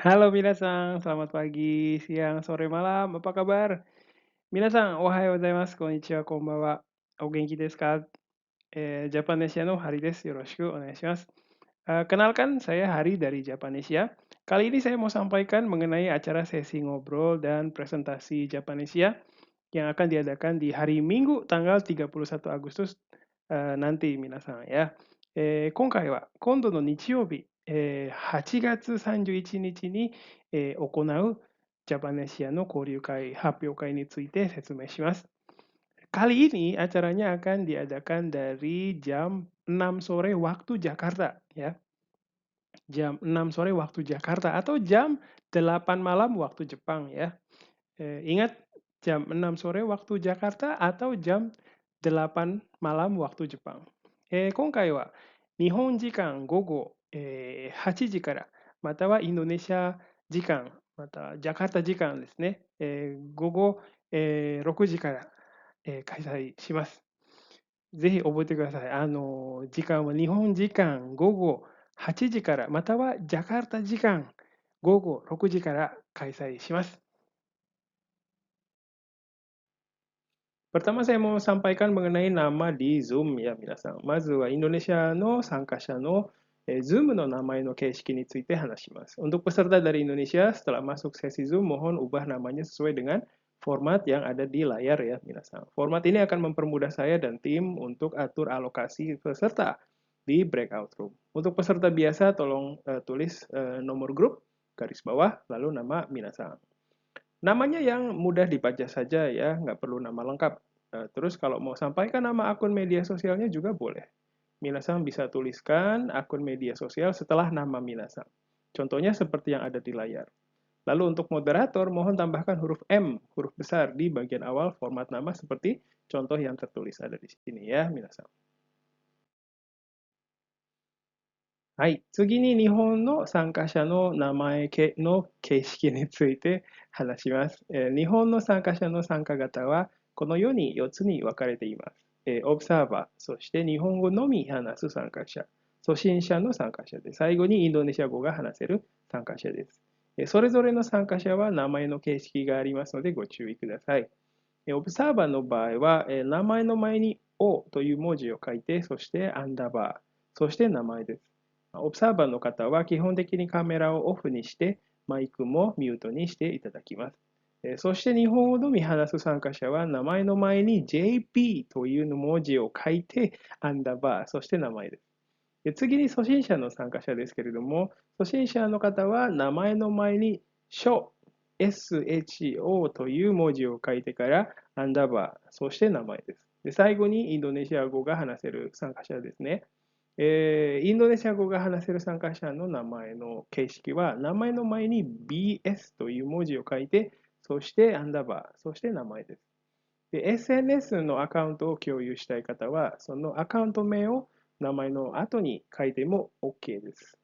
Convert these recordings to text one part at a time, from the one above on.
Halo minasan, selamat pagi, siang, sore, malam, apa kabar? Minasan, ohayo gozaimasu, konnichiwa, konbanwa. O genki desu ka? Japanesia no Hari desu. Yoroshiku onegaishimasu. Kenalkan, saya Hari dari Japanesia. Kali ini saya mau sampaikan mengenai acara sesi ngobrol dan presentasi Japanesia yang akan diadakan di hari Minggu tanggal 31 Agustus nanti, minasan ya. 今回は今度の日曜日、8月31日に、行うジャパネシアの交流会発表会について説明します。Kali ini acaranya akan diadakan dari jam 6 sore waktu Jakarta ya. Jam 6 sore waktu Jakarta atau jam 8 malam waktu Jepang ya. Ingat jam 6 sore waktu Jakarta atau jam 8 malam waktu Jepang. 今回は日本時間午後、8時からまたはインドネシア時間またジャカルタ時間ですね、午後、6時から、開催します。ぜひ覚えてください。時間は日本時間午後8時からまたはジャカルタ時間午後6時から開催します。Pertama saya mau sampaikan mengenai nama di Zoom ya, minasan. まずはインドネシアの参加者の Zoom の名前の形式について話します。Untuk peserta dari Indonesia, setelah masuk sesi Zoom, mohon ubah namanya sesuai dengan format yang ada di layar ya, minasan. Format ini akan mempermudah saya dan tim untuk atur alokasi peserta di breakout room. Untuk peserta biasa, tolong tulis nomor grup, garis bawah, lalu nama minasan. Namanya yang mudah dibaca saja ya, nggak perlu nama lengkap. Terus kalau mau sampaikan nama akun media sosialnya juga boleh. Minasan bisa tuliskan akun media sosial setelah nama minasan. Contohnya seperti yang ada di layar. Lalu untuk moderator, mohon tambahkan huruf M, huruf besar di bagian awal format nama seperti contoh yang tertulis ada di sini ya, minasan. はい。次に日本の参加者の名前の形式について話します。日本の参加者の参加型はこのように4つに分かれています。オブザーバー、そして日本語のみ話す参加者、初心者の参加者で、最後にインドネシア語が話せる参加者です。それぞれの参加者は名前の形式がありますのでご注意ください。オブザーバーの場合は名前の前に O という文字を書いて、そしてアンダーバー、そして名前です。オブザーバーの方は基本的にカメラをオフにして、マイクもミュートにしていただきます。そして日本語のみ話す参加者は名前の前に JP という文字を書いて、アンダーバー、そして名前です。次に初心者の参加者ですけれども、初心者の方は名前の前に SHO という文字を書いてからアンダーバー、そして名前です。で、最後にインドネシア語が話せる参加者ですね。インドネシア語が話せる参加者の名前の形式は、名前の前に BS という文字を書いて、そしてアンダーバー、そして名前です。で、SNS のアカウントを共有したい方は、そのアカウント名を名前の後に書いても OK です。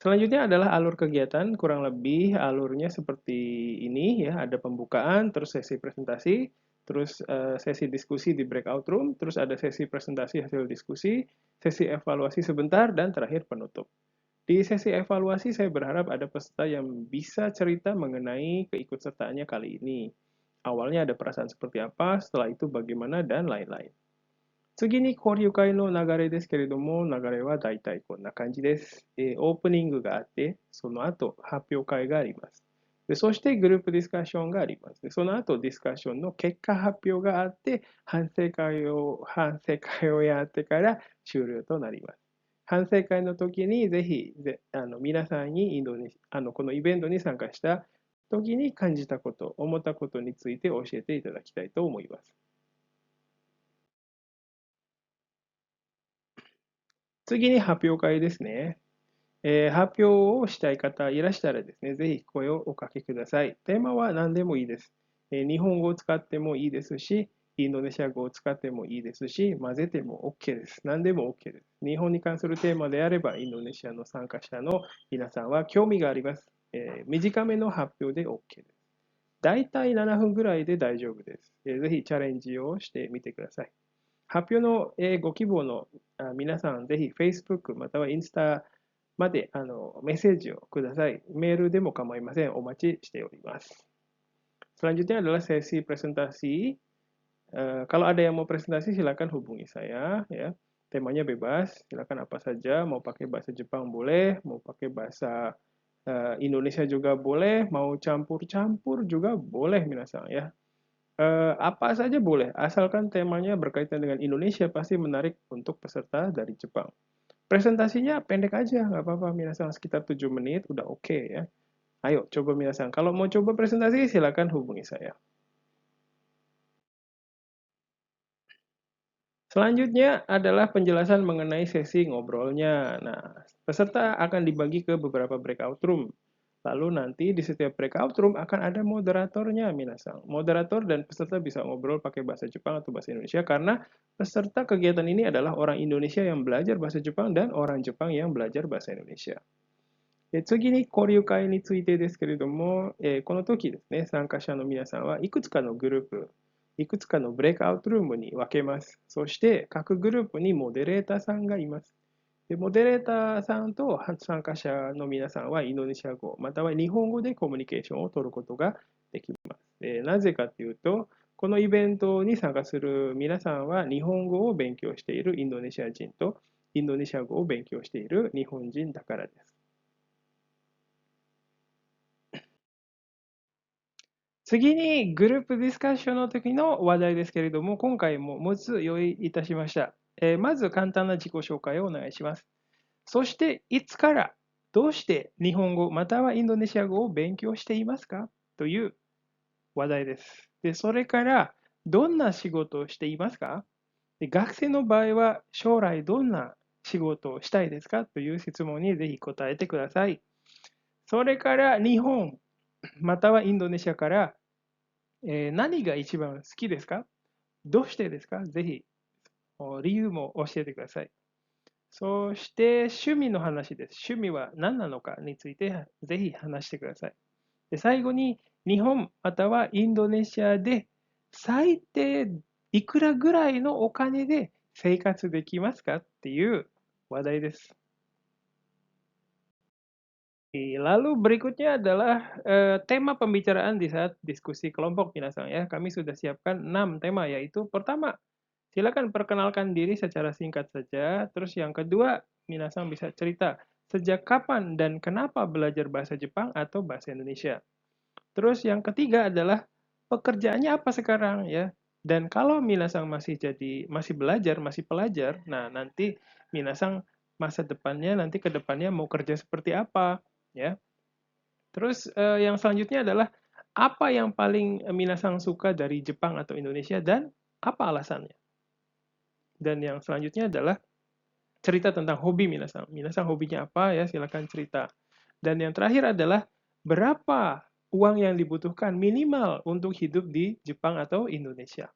Selanjutnya adalah alur kegiatan, kurang lebih alurnya seperti ini ya, ada pembukaan, terus sesi presentasi, terus sesi diskusi di breakout room, terus ada sesi presentasi hasil diskusi, sesi evaluasi sebentar, dan terakhir penutup. Di sesi evaluasi saya berharap ada peserta yang bisa cerita mengenai keikutsertaannya kali ini. Awalnya ada perasaan seperti apa, setelah itu bagaimana, dan lain-lain. 次に交流会の流れですけれども、流れはだいたいこんな感じです。オープニングがあって、その後発表会があります。でそしてグループディスカッションがあります。でその後ディスカッションの結果発表があって、反省会をやってから終了となります。反省会の時にぜひ皆さんにインドにこのイベントに参加した時に感じたこと、思ったことについて教えていただきたいと思います。次に発表会ですね。発表をしたい方いらしたらですね、ぜひ声をおかけください。テーマは何でもいいです。日本語を使ってもいいですし、インドネシア語を使ってもいいですし、混ぜても OK です。何でも OK です。日本に関するテーマであれば、インドネシアの参加者の皆さんは興味があります。短めの発表で OK です。だいたい7分ぐらいで大丈夫です。ぜひチャレンジをしてみてください。発表のご希望の皆さん、ぜひ Facebook またはインスタまでメッセージをください。メールでも構いません。お待ちしております。Selanjutnya adalah sesi presentasi. Kalau ada yang mau presentasi silakan hubungi saya ya. Temanya bebas, silakan apa saja, mau pakai bahasa Jepang boleh, mau pakai bahasa Indonesia juga boleh, mau campur-campur juga boleh minasan ya. Apa saja boleh, asalkan temanya berkaitan dengan Indonesia pasti menarik untuk peserta dari Jepang. Presentasinya pendek aja, nggak apa-apa minasan, sekitar 7 menit udah oke ya. Ayo coba minasan, kalau mau coba presentasi silakan hubungi saya. Selanjutnya adalah penjelasan mengenai sesi ngobrolnya. Nah, peserta akan dibagi ke beberapa breakout room. Lalu nanti di setiap breakout room akan ada moderatornya, minasang. Moderator dan peserta bisa ngobrol pakai bahasa Jepang atau bahasa Indonesia karena peserta kegiatan ini adalah orang Indonesia yang belajar bahasa Jepang dan orang Jepang yang belajar bahasa Indonesia. 次に交流会についてですけれども、この時ですね、参加者の皆さんはいくつかのグループ、いくつかのブレイクアウトルームに分けます。そして各グループにモデレーターさんがいます。でモデレーターさんと参加者の皆さんはインドネシア語、または日本語でコミュニケーションを取ることができます。なぜかというと、このイベントに参加する皆さんは日本語を勉強しているインドネシア人とインドネシア語を勉強している日本人だからです。次にグループディスカッションの時の話題ですけれども、今回も6つ用意いたしました。まず簡単な自己紹介をお願いします。そして、いつからどうして日本語またはインドネシア語を勉強していますかという話題です。で、それから、どんな仕事をしていますか？で、学生の場合は、将来どんな仕事をしたいですかという質問にぜひ答えてください。それから、日本またはインドネシアから何が一番好きですか？どうしてですか？ぜひ理由も教えてください。そして趣味の話です。趣味は何なのかについてぜひ話してください。で最後に日本またはインドネシアで最低いくらぐらいのお金で生活できますかっていう話題です。Lalu berikutnya adalah tema pembicaraan di saat diskusi kelompok minasan ya. Kami sudah siapkan 6 tema yaitu pertama, silakan perkenalkan diri secara singkat saja. Terus yang kedua, minasan bisa cerita sejak kapan dan kenapa belajar bahasa Jepang atau bahasa Indonesia. Terus yang ketiga adalah pekerjaannya apa sekarang ya. Dan kalau minasan masih belajar, masih pelajar, nah nanti minasan masa depannya nanti ke depannya mau kerja seperti apa ya. Terus yang selanjutnya adalah apa yang paling minasan suka dari Jepang atau Indonesia dan apa alasannya? Dan yang selanjutnya adalah cerita tentang hobi minasan. Minasan hobinya apa ya? Silakan cerita. Dan yang terakhir adalah berapa uang yang dibutuhkan minimal untuk hidup di Jepang atau Indonesia.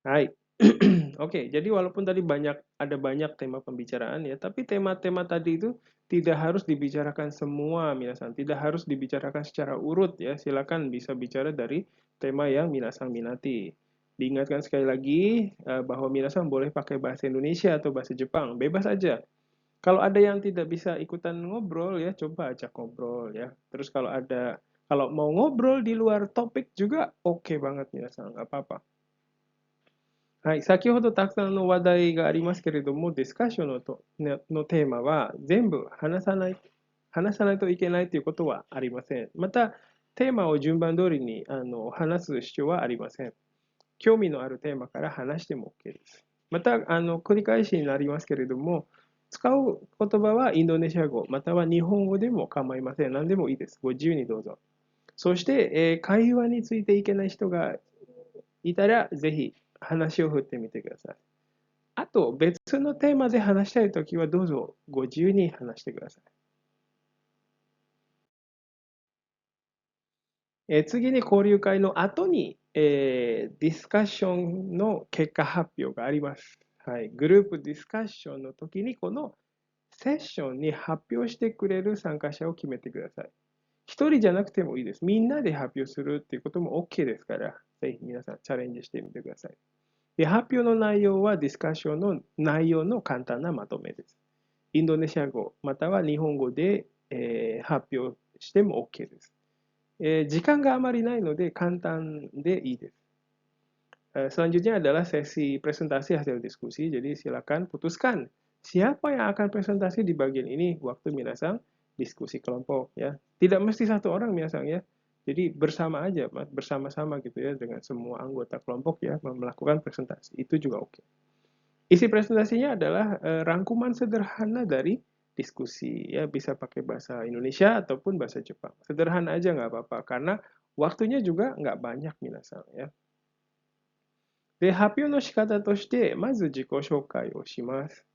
Hai. Oke, jadi walaupun tadi ada banyak tema pembicaraan ya, tapi tema-tema tadi itu tidak harus dibicarakan semua, minasan. Tidak harus dibicarakan secara urut ya. Silakan bisa bicara dari tema yang minasan minati. Diingatkan sekali lagi bahwa minasan boleh pakai bahasa Indonesia atau bahasa Jepang, bebas aja. Kalau ada yang tidak bisa ikutan ngobrol ya, coba ajak ngobrol ya. Terus kalau mau ngobrol di luar topik juga oke banget minasan, nggak apa-apa. はい、先ほどたくさんの話題がありますけれども、ディスカッションのテーマは全部話さないといけないということはありません。また、テーマを順番通りに話す必要はありません。興味のあるテーマから話しても OK です。また、繰り返しになりますけれども、使う言葉はインドネシア語、または日本語でも構いません。何でもいいです。ご自由にどうぞ。そして、会話についていけない人がいたら、ぜひ話を振ってみてください。あと、別のテーマで話したいときは、どうぞご自由に話してください。次に交流会の後に、ディスカッションの結果発表があります。はい、グループディスカッションの時にこのセッションに発表してくれる参加者を決めてください。一人じゃなくてもいいです。みんなで発表するっていうことも OK ですから、ぜひ皆さんチャレンジしてみてください。で、発表の内容はディスカッションの内容の簡単なまとめです。インドネシア語または日本語で、発表しても OK です。時間があまりないので簡単でいいです。Selanjutnya adalah sesi presentasi hasil diskusi. Jadi silakan putuskan siapa yang akan presentasi di bagian ini waktu minasang diskusi kelompok ya. Tidak mesti satu orang minasang ya. Jadi bersama aja, bersama-sama gitu ya dengan semua anggota kelompok ya melakukan presentasi. Itu juga oke. Isi presentasinya adalah rangkuman sederhana dari diskusi ya, bisa pakai bahasa Indonesia ataupun bahasa Jepang. Sederhana aja nggak apa-apa karena waktunya juga nggak banyak minasang ya. で、発表の仕方として、まず自己紹介をします。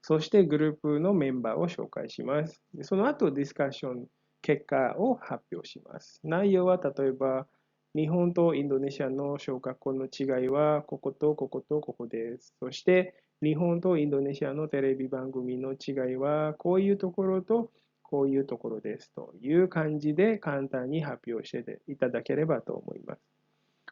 そしてグループのメンバーを紹介します。でその後、ディスカッション結果を発表します。内容は例えば、日本とインドネシアの小学校の違いは、こことこことここです。そして、日本とインドネシアのテレビ番組の違いは、こういうところとこういうところですという感じで簡単に発表していただければと思います。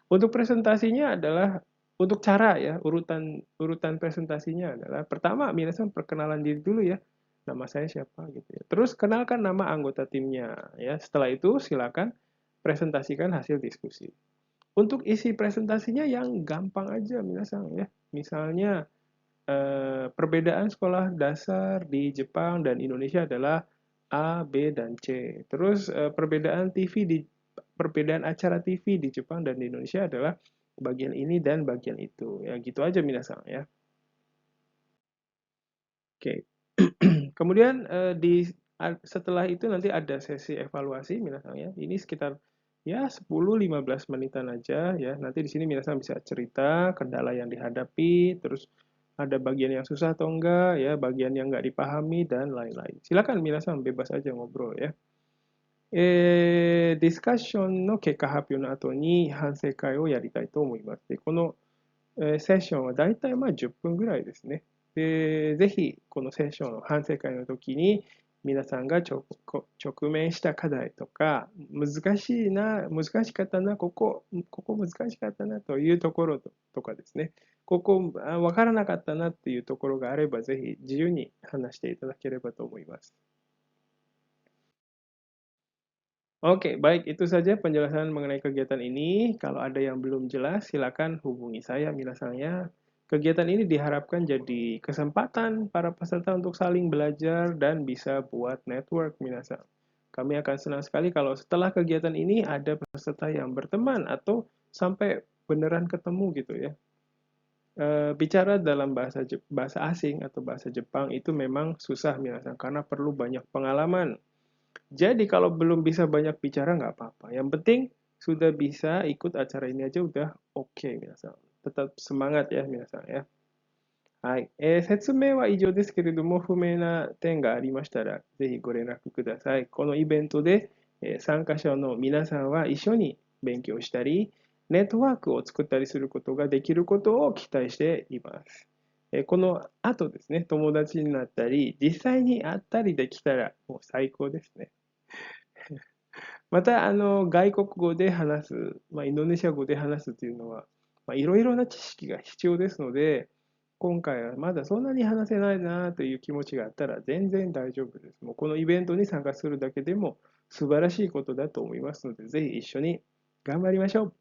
Untuk presentasinya adalah untuk cara ya, urutan urutan presentasinya adalah pertama minasan perkenalan diri dulu ya. Nama saya siapa gitu ya. Terus kenalkan nama anggota timnya ya. Setelah itu silakan presentasikan hasil diskusi. Untuk isi presentasinya yang gampang aja minasan ya. Misalnya perbedaan sekolah dasar di Jepang dan Indonesia adalah A, B, dan C. Terus perbedaan acara TV di Jepang dan di Indonesia adalah bagian ini dan bagian itu. Ya gitu aja minasan ya. Oke. Kemudian setelah itu nanti ada sesi evaluasi minasan ya. Ini sekitar ya 10-15 menitan aja ya. Nanti di sini minasan bisa cerita kendala yang dihadapi, terus ada bagian yang susah atau enggak ya, bagian yang enggak dipahami dan lain-lain. Silakan minasan bebas aja ngobrol ya. ディスカッションの結果発表の後に反省会をやりたいと思います。で、この、セッションはだいたいまあ10分ぐらいですね。で、ぜひこのセッション、反省会の時に皆さんが直面した課題とか、難しいな、難しかったな、ここ難しかったなというところとかですね、ここわからなかったなっていうところがあれば、ぜひ自由に話していただければと思います。Oke, baik. Itu saja penjelasan mengenai kegiatan ini. Kalau ada yang belum jelas, silakan hubungi saya, misalnya. Kegiatan ini diharapkan jadi kesempatan para peserta untuk saling belajar dan bisa buat network, minasan. Kami akan senang sekali kalau setelah kegiatan ini ada peserta yang berteman atau sampai beneran ketemu gitu ya. Bicara dalam bahasa asing atau bahasa Jepang itu memang susah, minasan, karena perlu banyak pengalaman. Jadi kalau belum bisa banyak bicara nggak apa-apa. Yang penting sudah bisa ikut acara ini aja udah oke, minasan. Tetap semangat ya, minasan ya. はい。説明は以上ですけれども、不明な点がありましたら、ぜひご連絡ください。このイベントで、参加者の皆さんは一緒に勉強したり、ネットワークを作ったりすることができることを期待しています。この後ですね、友達になったり、実際に会ったりできたらもう最高ですね。また、外国語で話す、インドネシア語で話すというのは、いろいろな知識が必要ですので、今回はまだそんなに話せないなという気持ちがあったら全然大丈夫です。もうこのイベントに参加するだけでも素晴らしいことだと思いますので、ぜひ一緒に頑張りましょう。